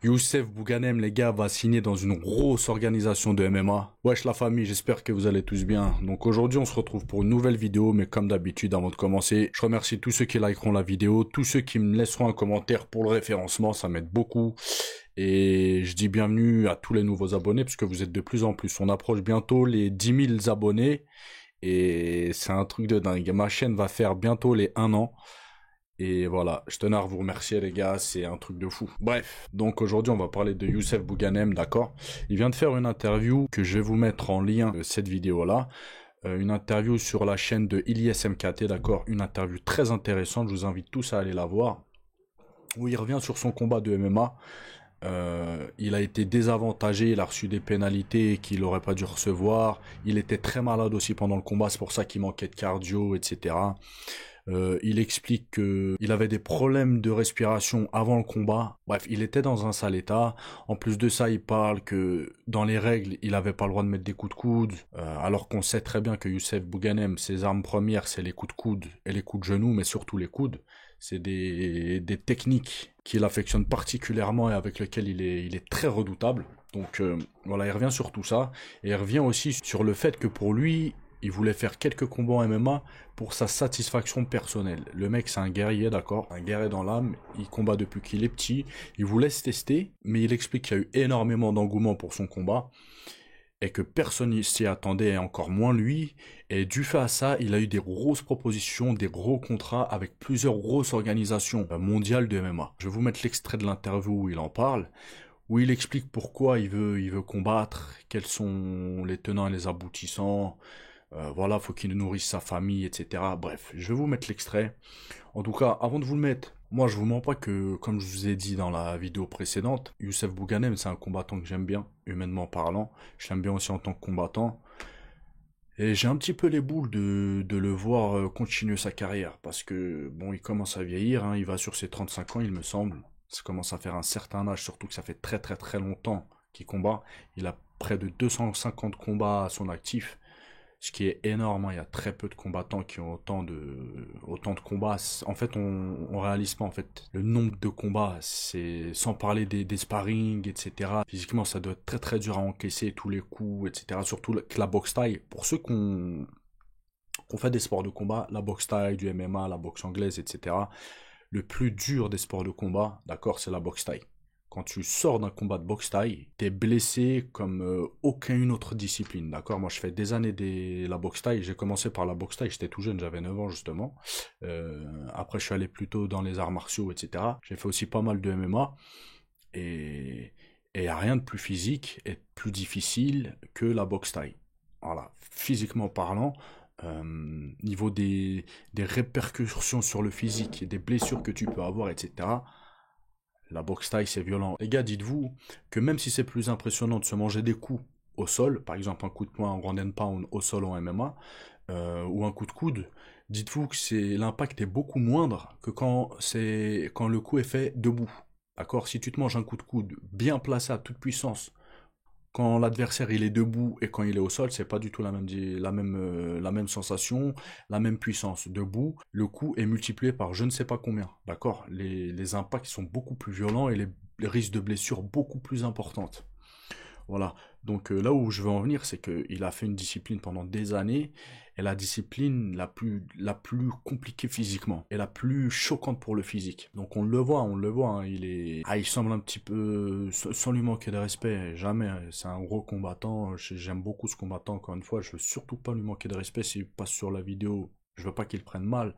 Youssef Bouganem, les gars, va signer dans une grosse organisation de MMA. Wesh la famille, j'espère que vous allez tous bien. Donc aujourd'hui, on se retrouve pour une nouvelle vidéo, mais comme d'habitude, avant de commencer, je remercie tous ceux qui likeront la vidéo, tous ceux qui me laisseront un commentaire pour le référencement, ça m'aide beaucoup. Et je dis bienvenue à tous les nouveaux abonnés, puisque vous êtes de plus en plus. On approche bientôt les 10 000 abonnés, et c'est un truc de dingue. Ma chaîne va faire bientôt les 1 an. Et voilà, je tenais à vous remercier les gars, c'est un truc de fou. Bref, donc aujourd'hui on va parler de Youssef Bouganem, d'accord? Il vient de faire une interview que je vais vous mettre en lien de cette vidéo-là. Une interview sur la chaîne de Ilyes MKT, d'accord? Une interview très intéressante, je vous invite tous à aller la voir. Où il revient sur son combat de MMA. Il a été désavantagé, il a reçu des pénalités qu'il n'aurait pas dû recevoir. Il était très malade aussi pendant le combat, c'est pour ça qu'il manquait de cardio, etc. Il explique qu'il avait des problèmes de respiration avant le combat. Bref, il était dans un sale état. En plus de ça, il parle que dans les règles, il n'avait pas le droit de mettre des coups de coude. Alors qu'on sait très bien que Youssef Bouganem, ses armes premières, c'est les coups de coude et les coups de genoux, mais surtout les coudes. C'est des techniques qu'il affectionne particulièrement et avec lesquelles il est très redoutable. Donc voilà, il revient sur tout ça. Et il revient aussi sur le fait que pour lui, il voulait faire quelques combats en MMA pour sa satisfaction personnelle. Le mec, c'est un guerrier, d'accord? Un guerrier dans l'âme. Il combat depuis qu'il est petit. Il vous laisse tester, mais il explique qu'il y a eu énormément d'engouement pour son combat et que personne s'y attendait, et encore moins lui. Et du fait à ça, il a eu des grosses propositions, des gros contrats avec plusieurs grosses organisations mondiales de MMA. Je vais vous mettre l'extrait de l'interview où il en parle, où il explique pourquoi il veut combattre, quels sont les tenants et les aboutissants. Voilà, faut qu'il nourrisse sa famille, etc. Bref, je vais vous mettre l'extrait. En tout cas, avant de vous le mettre, moi je vous mens pas que, comme je vous ai dit dans la vidéo précédente, Youssef Bouganem, c'est un combattant que j'aime bien, humainement parlant. Je l'aime bien aussi en tant que combattant. Et j'ai un petit peu les boules de le voir continuer sa carrière, parce que, bon, il commence à vieillir, hein, il va sur ses 35 ans, il me semble. Ça commence à faire un certain âge, surtout que ça fait très très très longtemps qu'il combat. Il a près de 250 combats à son actif. Ce qui est énorme, hein. Il y a très peu de combattants qui ont autant de combats. En fait, on réalise pas en fait le nombre de combats. C'est sans parler des sparring, etc. Physiquement, ça doit être très très dur à encaisser tous les coups, etc. Surtout que la boxe thaï. Pour ceux qu'on fait des sports de combat, la boxe thaï, du MMA, la boxe anglaise, etc. Le plus dur des sports de combat, d'accord, c'est la boxe thaï. Quand tu sors d'un combat de boxe thaï, t'es blessé comme aucune autre discipline, d'accord? Moi, je fais des années la boxe thaï. J'ai commencé par la boxe thaï, j'étais tout jeune, j'avais 9 ans justement. Après, je suis allé plutôt dans les arts martiaux, etc. J'ai fait aussi pas mal de MMA. Et il n'y a rien de plus physique et de plus difficile que la boxe thaï. Voilà, physiquement parlant, niveau des répercussions sur le physique, des blessures que tu peux avoir, etc. La boxe thaï, c'est violent. Les gars, dites-vous que même si c'est plus impressionnant de se manger des coups au sol, par exemple un coup de poing en ground and pound au sol en MMA, ou un coup de coude, dites-vous que l'impact est beaucoup moindre que quand le coup est fait debout. D'accord? Si tu te manges un coup de coude bien placé à toute puissance, quand l'adversaire il est debout et quand il est au sol, c'est pas du tout la même sensation, la même puissance. Debout, le coup est multiplié par je ne sais pas combien, d'accord? Les impacts sont beaucoup plus violents et les risques de blessure beaucoup plus importantes. Voilà. Donc là où je veux en venir, c'est qu'il a fait une discipline pendant des années, et la discipline la plus compliquée physiquement, et la plus choquante pour le physique. Donc on le voit, hein, il semble un petit peu, sans lui manquer de respect, jamais, hein, c'est un gros combattant, j'aime beaucoup ce combattant, encore une fois, je veux surtout pas lui manquer de respect s'il passe sur la vidéo, je veux pas qu'il prenne mal,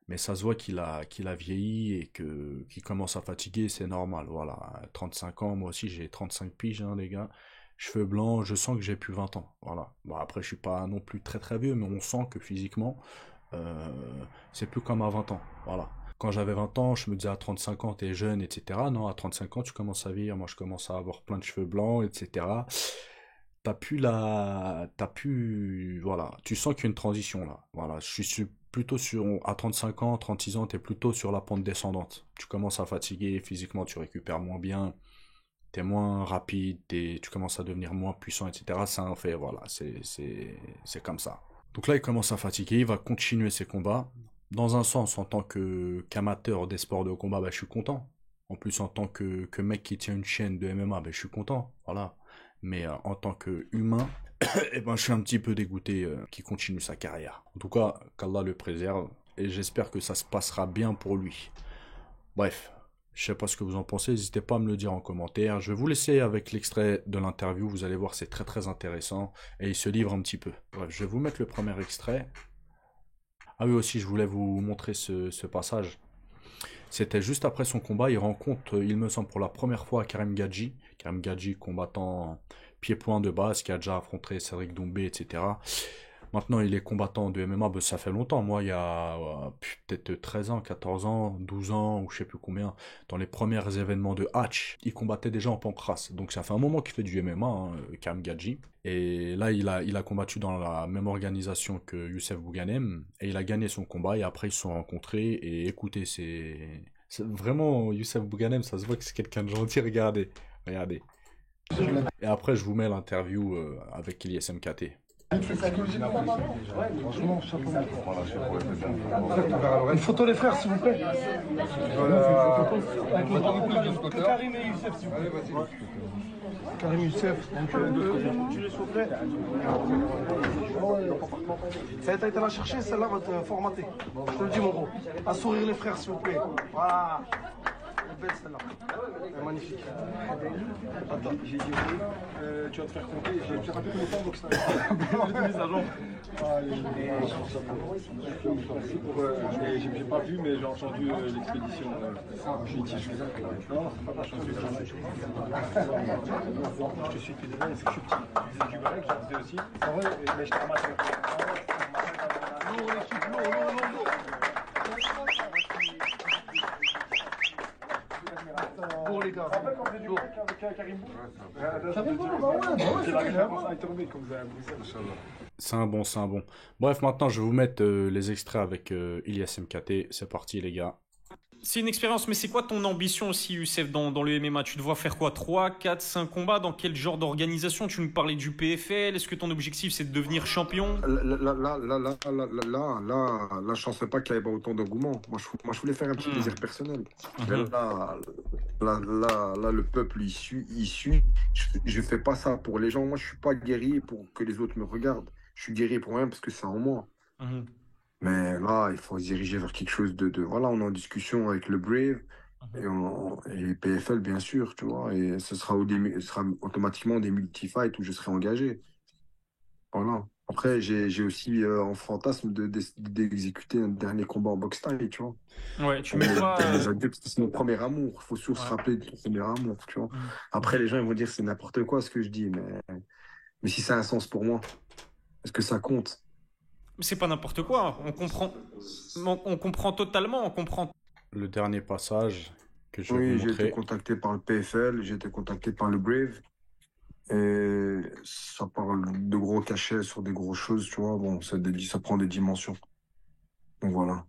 mais ça se voit qu'il a vieilli et qu'il commence à fatiguer, c'est normal, voilà. 35 ans, moi aussi j'ai 35 piges, hein, les gars. Cheveux blancs, je sens que j'ai plus 20 ans, voilà. Bon, après, je suis pas non plus très très vieux, mais on sent que physiquement, c'est plus comme à 20 ans, voilà. Quand j'avais 20 ans, je me disais à 35 ans, t'es jeune, etc. Non, à 35 ans, tu commences à vieillir. Moi, je commence à avoir plein de cheveux blancs, etc. Voilà, tu sens qu'il y a une transition là. Voilà, je suis plutôt à 35 ans, 36 ans, t'es plutôt sur la pente descendante. Tu commences à fatiguer, physiquement, tu récupères moins bien, t'es moins rapide, tu commences à devenir moins puissant, etc. C'est un fait, voilà, c'est comme ça. Donc là, il commence à fatiguer, il va continuer ses combats. Dans un sens, en tant qu'amateur des sports de combat, bah, je suis content. En plus, en tant que mec qui tient une chaîne de MMA, ben, je suis content, voilà. Mais en tant que humain, eh ben, je suis un petit peu dégoûté qu'il continue sa carrière. En tout cas, qu'Allah le préserve, et j'espère que ça se passera bien pour lui. Bref, je sais pas ce que vous en pensez, n'hésitez pas à me le dire en commentaire. Je vais vous laisser avec l'extrait de l'interview, vous allez voir, c'est très très intéressant, et il se livre un petit peu. Bref, je vais vous mettre le premier extrait. Ah oui, aussi, je voulais vous montrer ce passage. C'était juste après son combat, il rencontre, il me semble, pour la première fois Karim Gadji. Karim Gadji, combattant pied-point de base, qui a déjà affronté Cédric Doumbé, etc. Maintenant, il est combattant de MMA, ben, ça fait longtemps. Moi, il y a peut-être 13 ans, 14 ans, 12 ans, ou je sais plus combien, dans les premiers événements de Hatch, il combattait déjà en pancrace. Donc ça fait un moment qu'il fait du MMA, hein, Karim Gadji. Et là, il a combattu dans la même organisation que Youssef Bouganem, et il a gagné son combat, et après ils se sont rencontrés, et écoutez, c'est vraiment Youssef Bouganem, ça se voit que c'est quelqu'un de gentil, regardez, regardez. Et après, je vous mets l'interview avec Ilyes MKT. Franchement, chapeau. Une photo les frères, s'il vous plaît. Voilà. Karim et Youssef, s'il vous plaît. Karim Youssef, donc s'il vous plaît. Ça a été la chercher, celle-là va te formater. Je te le dis, mon gros. À sourire les frères, s'il vous plaît. Voilà. Belle celle-là. Magnifique. Attends, j'ai dit tu vas te faire compter. J'ai rappelé comment faire donc ça. J'ai pas vu, mais j'ai entendu l'expédition. Non, c'est pas ma chance. Je te suis depuis des années, c'est que je suis petit. C'est du vrai que j'en faisais aussi. C'est vrai, mais je te ramasse. Lourd, l'équipe, lourd. Pour les gars. C'est un bon, c'est un bon. Bref, maintenant je vais vous mettre les extraits avec Ilyes MKT. C'est parti les gars. C'est une expérience, mais c'est quoi ton ambition aussi, Youssef, dans le MMA? Tu te vois faire quoi? 3, 4, 5 combats? Dans quel genre d'organisation? Tu nous parlais du PFL. Est-ce que ton objectif, c'est de devenir champion? Là, je pensais pas qu'il y avait autant d'engouement. Moi, je voulais faire un petit plaisir personnel. Mais là, le peuple, il suit. Je fais pas ça pour les gens. Moi, je suis pas guerrier pour que les autres me regardent. Je suis guerrier pour rien parce que c'est en moi. Mais là, il faut se diriger vers quelque chose Voilà, on est en discussion avec le Brave et les PFL, bien sûr, tu vois. Et ce sera automatiquement des multi-fights où je serai engagé. Voilà. Après, j'ai aussi en fantasme d'exécuter un dernier combat en boxe taille, tu vois. Ouais, tu mets quoi C'est mon premier amour. Il faut toujours se rappeler de ton premier amour, tu vois. Après, les gens ils vont dire c'est n'importe quoi ce que je dis, mais si ça a un sens pour moi, est-ce que ça compte? C'est pas n'importe quoi. On comprend totalement. On comprend. Le dernier passage que je vais Oui, vous j'ai montrer. été contacté par le PFL, j'ai été contacté par le Brave. Et ça parle de gros cachets sur des grosses choses, tu vois. Bon, ça prend des dimensions. Donc voilà.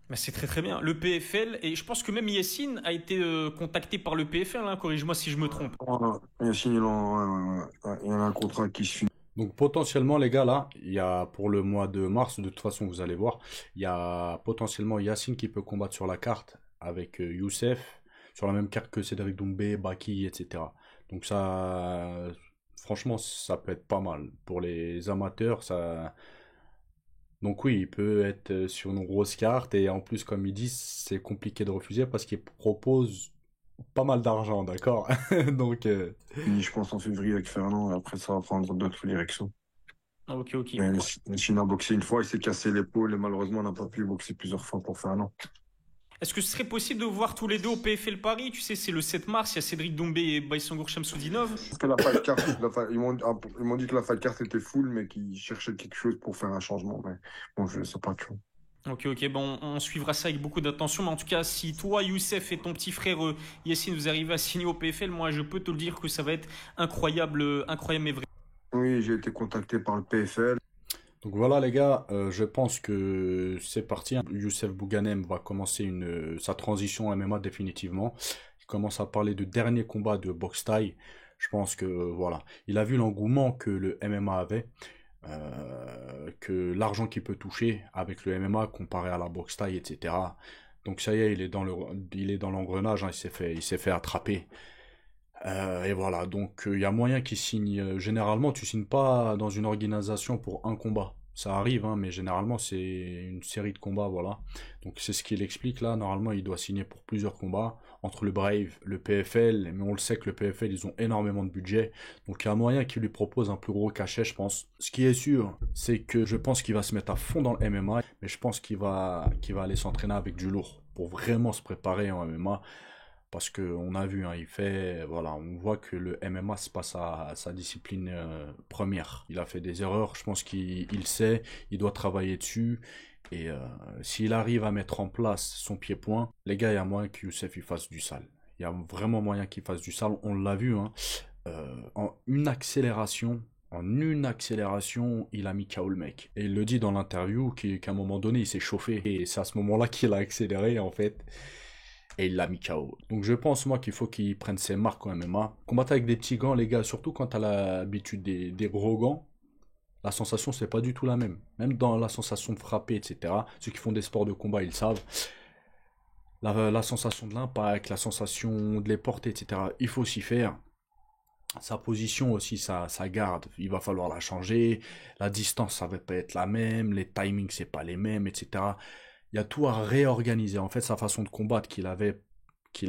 Mais c'est très très bien. Le PFL, et je pense que même Yacine a été contacté par le PFL, hein, corrige-moi si je me trompe. Voilà. Yacine, il y a un contrat qui se finit. Donc potentiellement les gars là, il y a pour le mois de mars, de toute façon vous allez voir, il y a potentiellement Yacine qui peut combattre sur la carte avec Youssef, sur la même carte que Cédric Doumbé, Baki, etc. Donc ça, franchement ça peut être pas mal. Pour les amateurs, ça... Donc oui, il peut être sur une grosse carte et en plus comme ils disent, c'est compliqué de refuser parce qu'il propose pas mal d'argent, d'accord? Donc Je pense en février avec Fernand, et après ça va prendre d'autres directions. Ah, ok, ok. Mais Chine a boxé une fois, il s'est cassé l'épaule et malheureusement n'a pas pu boxer plusieurs fois pour Fernand. Est-ce que ce serait possible de vous voir tous les deux au PFL Paris? Tu sais, c'est le 7 mars, il y a Cédric Doumbé et Baïsangour Shamsoudinov. Parce que la fight card, ils m'ont dit que la fight card était full, mais qu'ils cherchaient quelque chose pour faire un changement. Mais bon, je sais pas, tu vois. Ok, ok, bon, on suivra ça avec beaucoup d'attention. Mais en tout cas, si toi, Youssef et ton petit frère Yacine, vous arrivez à signer au PFL, moi, je peux te le dire que ça va être incroyable, incroyable mais vrai. Oui, j'ai été contacté par le PFL. Donc voilà les gars, je pense que c'est parti. Youssef Bouganem va commencer sa transition MMA définitivement. Il commence à parler de dernier combat de boxe thaï. Je pense que voilà, il a vu l'engouement que le MMA avait, que l'argent qu'il peut toucher avec le MMA comparé à la boxe thaï, etc. Donc ça y est, il est dans l'engrenage, hein, il s'est fait attraper. Et voilà, donc il y a moyen qu'il signe. Généralement, tu signes pas dans une organisation pour un combat. Ça arrive, hein, mais généralement c'est une série de combats, voilà. Donc c'est ce qu'il explique là. Normalement, il doit signer pour plusieurs combats entre le Brave, le PFL, mais on le sait que le PFL, ils ont énormément de budget. Donc il y a moyen qu'il lui propose un plus gros cachet, je pense. Ce qui est sûr, c'est que je pense qu'il va se mettre à fond dans le MMA, mais je pense qu'il va aller s'entraîner avec du lourd pour vraiment se préparer en MMA. Parce qu'on a vu, hein, voilà, on voit que le MMA, c'est pas sa discipline première. Il a fait des erreurs, je pense qu'il sait, il doit travailler dessus. Et s'il arrive à mettre en place son pied-point, les gars, il y a moyen que Youssef il fasse du sale. Il y a vraiment moyen qu'il fasse du sale, on l'a vu, hein. En une accélération, il a mis KO le mec. Et il le dit dans l'interview qu'à un moment donné, il s'est chauffé. Et c'est à ce moment-là qu'il a accéléré, en fait. Et il l'a mis KO. Donc je pense, moi, qu'il faut qu'il prenne ses marques au MMA. Combattre avec des petits gants, les gars, surtout quand t'as l'habitude des gros gants, la sensation, c'est pas du tout la même. Même dans la sensation de frapper, etc. Ceux qui font des sports de combat, ils savent. La sensation de l'impact, la sensation de les porter, etc. Il faut s'y faire. Sa position aussi, sa garde, il va falloir la changer. La distance, ça va pas être la même. Les timings, c'est pas les mêmes, etc. Il y a tout à réorganiser. En fait, sa façon de combattre qu'il a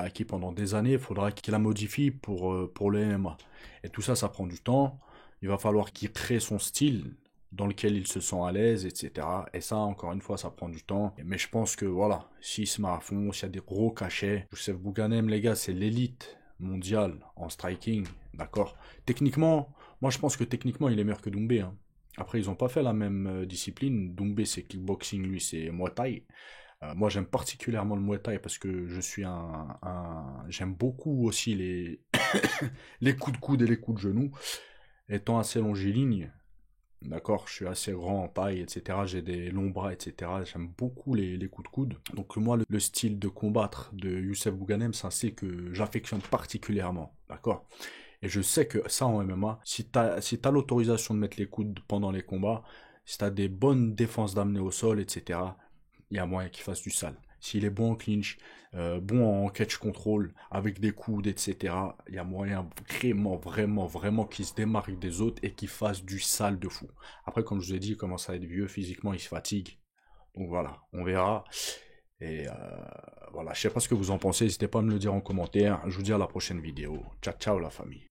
acquis pendant des années, il faudra qu'il la modifie pour le MMA. Et tout ça, ça prend du temps. Il va falloir qu'il crée son style dans lequel il se sent à l'aise, etc. Et ça, encore une fois, ça prend du temps. Mais je pense que, voilà, s'il se met à fond, s'il y a des gros cachets, Youssef Bouganem, les gars, c'est l'élite mondiale en striking, d'accord? Techniquement, moi, je pense que techniquement, il est meilleur que Doumbé, hein. Après, ils n'ont pas fait la même discipline. Doumbé, c'est kickboxing, lui, c'est Muay Thai. Moi, j'aime particulièrement le Muay Thai parce que je suis j'aime beaucoup aussi les... les coups de coude et les coups de genoux. Étant assez longiligne, d'accord, je suis assez grand en taille, etc. J'ai des longs bras, etc. J'aime beaucoup les coups de coude. Donc moi, le style de combattre de Youssef Bouganem, c'est un style que j'affectionne particulièrement, d'accord? Et je sais que ça en MMA, si t'as l'autorisation de mettre les coudes pendant les combats, si t'as des bonnes défenses d'amener au sol, etc., il y a moyen qu'il fasse du sale. S'il est bon en clinch, bon en catch control, avec des coudes, etc., il y a moyen vraiment qu'il se démarque des autres et qu'il fasse du sale de fou. Après, comme je vous ai dit, il commence à être vieux, physiquement, il se fatigue. Donc voilà, on verra. Et voilà, je sais pas ce que vous en pensez, n'hésitez pas à me le dire en commentaire. Je vous dis à la prochaine vidéo. Ciao, ciao la famille.